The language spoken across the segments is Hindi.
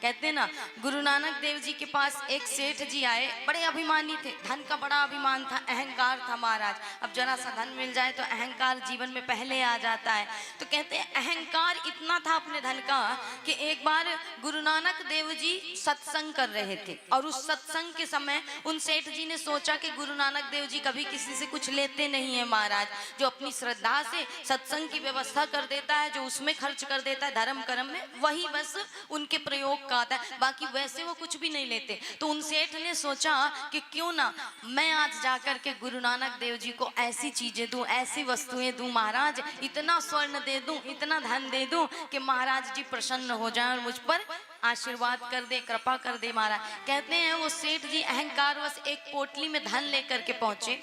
कहते ना, गुरु नानक देव जी के पास एक सेठ जी आए, बड़े अभिमानी थे, धन का बड़ा अभिमान था, अहंकार था महाराज। अब जरा सा धन मिल जाए तो अहंकार जीवन में पहले आ जाता है। तो कहते हैं अहंकार इतना था अपने धन का कि एक बार गुरु नानक देव जी सत्संग कर रहे थे और उस सत्संग के समय उन सेठ जी ने सोचा कि गुरु नानक देव जी कभी किसी से कुछ लेते नहीं है महाराज, जो अपनी श्रद्धा से सत्संग की व्यवस्था कर देता है, जो उसमें खर्च कर देता है धर्म कर्म में, वही बस उनके प्रयोग का आता है, बाकी वैसे वो कुछ भी नहीं लेते। तो उन सेठ ने सोचा कि क्यों ना मैं आज जाकर के गुरु नानक देव जी को ऐसी चीजें दूं, ऐसी वस्तुएं दूं महाराज, इतना स्वर्ण दे दूं, इतना धन दे दूं कि महाराज जी प्रसन्न हो जाएं और मुझ पर आशीर्वाद कर दे, कृपा कर दे महाराज। कहते हैं वो सेठ जी अहंकारवश एक पोटली में धन लेकर के पहुंचे,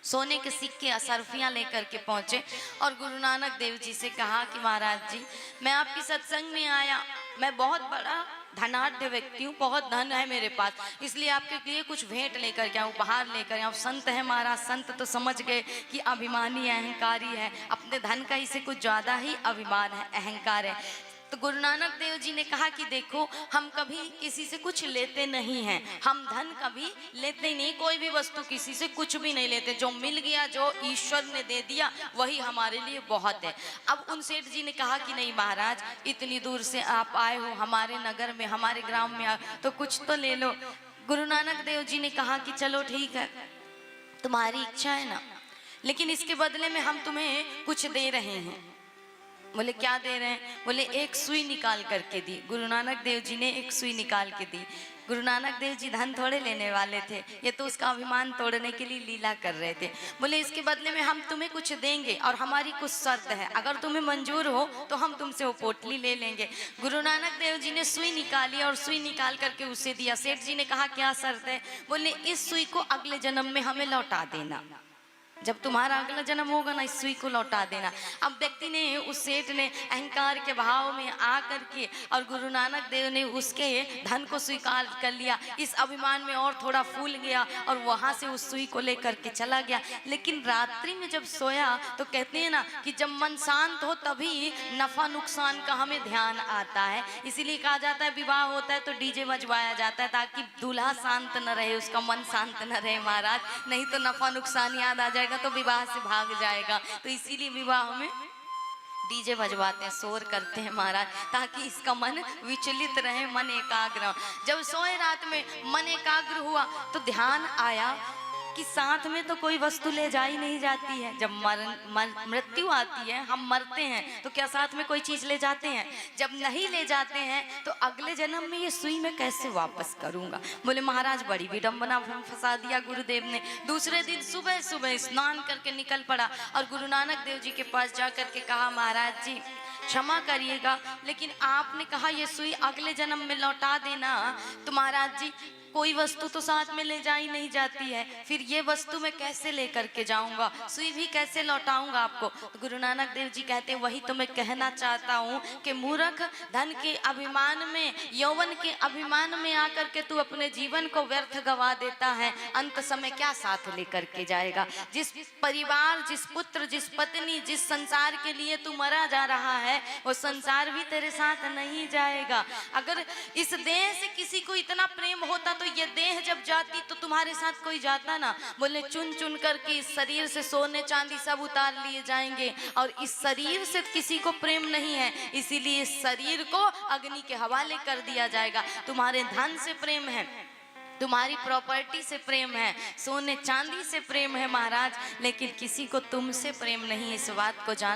सोने के सिक्के असरफियाँ लेकर के पहुंचे और गुरु नानक देव जी से कहा कि महाराज जी, मैं आपकी सत्संग में आया, मैं बहुत बड़ा धनाढ्य व्यक्ति हूँ, बहुत धन है मेरे पास, इसलिए आपके लिए कुछ भेंट लेकर के आऊँ, उपहार लेकर आऊँ। संत है महाराज, संत तो समझ गए कि अभिमानी अहंकारी है, अपने धन का इसे कुछ ज़्यादा ही अभिमान है, अहंकार है। तो गुरु नानक देव जी ने कहा कि देखो, हम कभी किसी से कुछ लेते नहीं हैं, हम धन कभी लेते ही नहीं, कोई भी वस्तु किसी से कुछ भी नहीं लेते, जो मिल गया, जो ईश्वर ने दे दिया वही हमारे लिए बहुत है। अब उन सेठ जी ने कहा कि नहीं महाराज, इतनी दूर से आप आए हो हमारे नगर में, हमारे ग्राम में आए, तो कुछ तो ले लो। गुरु नानक देव जी ने कहा कि चलो ठीक है, तुम्हारी इच्छा है ना, लेकिन इसके बदले में हम तुम्हें कुछ दे रहे हैं। बोले क्या दे रहे हैं? बोले एक सुई निकाल करके दी। गुरु नानक देव जी ने एक सुई निकाल के दी। गुरु नानक देव जी धन थोड़े लेने वाले थे, ये तो उसका अभिमान तोड़ने के लिए लीला कर रहे थे। बोले इसके बदले में हम तुम्हें कुछ देंगे और हमारी कुछ शर्त है, अगर तुम्हें मंजूर हो तो हम तुमसे वो पोटली ले लेंगे। गुरु नानक देव जी ने सुई निकाली और सुई निकाल करके उसे दिया। सेठ जी ने कहा क्या शर्त है? बोले इस सुई को अगले जन्म में हमें लौटा देना, जब तुम्हारा अगला जन्म होगा ना, इस सुई को लौटा देना। अब व्यक्ति ने, उस सेठ ने अहंकार के भाव में आकर के और गुरु नानक देव ने उसके धन को स्वीकार कर लिया, इस अभिमान में और थोड़ा फूल गया और वहां से उस सुई को लेकर के चला गया। लेकिन रात्रि में जब सोया तो कहते हैं ना कि जब मन शांत हो तभी नफा नुकसान का हमें ध्यान आता है। इसीलिए कहा जाता है विवाह होता है तो डीजे बजवाया जाता है, ताकि दूल्हा शांत न रहे, उसका मन शांत न रहे महाराज, नहीं तो नफा नुकसान याद आ जाएगा तो विवाह से भाग जाएगा। तो इसीलिए विवाह में डीजे बजवाते हैं, शोर करते हैं महाराज, ताकि इसका मन विचलित रहे, मन एकाग्र। जब सोए रात में मन एकाग्र हुआ तो ध्यान आया कि साथ में तो कोई वस्तु ले जाई नहीं जाती है। जब मृत्यु आती है, हम मरते हैं, तो क्या साथ में कोई चीज ले जाते हैं? जब नहीं ले जाते हैं तो अगले जन्म में ये सुई मैं कैसे वापस करूंगा? बोले महाराज बड़ी विडंबना फंसा दिया गुरुदेव ने। दूसरे दिन सुबह सुबह स्नान करके निकल पड़ा और गुरु नानक देव जी के पास जा करके कहा महाराज जी क्षमा करिएगा, लेकिन आपने कहा ये सुई अगले जन्म में लौटा देना, तो महाराज जी कोई वस्तु तो साथ में ले जाई नहीं जाती है, फिर ये वस्तु मैं कैसे लेकर के जाऊंगा, सुई भी कैसे लौटाऊंगा आपको? तो गुरु नानक देव जी कहते हैं वही तो मैं कहना चाहता हूँ कि मूर्ख, धन के अभिमान में, यौवन के अभिमान में आकर के तू अपने जीवन को व्यर्थ गवा देता है, अंत समय क्या साथ लेकर के जाएगा? जिस परिवार, जिस पुत्र, जिस पत्नी, जिस संसार के लिए तू मरा जा रहा है, वो संसार भी तेरे साथ नहीं जाएगा। अगर इस देह से किसी को इतना प्रेम होता तो ये देह जब जाती तो तुम्हारे साथ कोई जाता ना। बोले चुन चुन करके इस शरीर से सोने चांदी सब उतार लिए जाएंगे और इस शरीर से किसी को प्रेम नहीं है, इसीलिए इस शरीर को अग्नि के हवाले कर दिया जाएगा। तुम्हारे धन से प्रेम है, तुम्हारी प्रॉपर्टी से प्रेम है, सोने चांदी से प्रेम है महाराज, लेकिन किसी को तुमसे प्रेम नहीं। इस बात को जान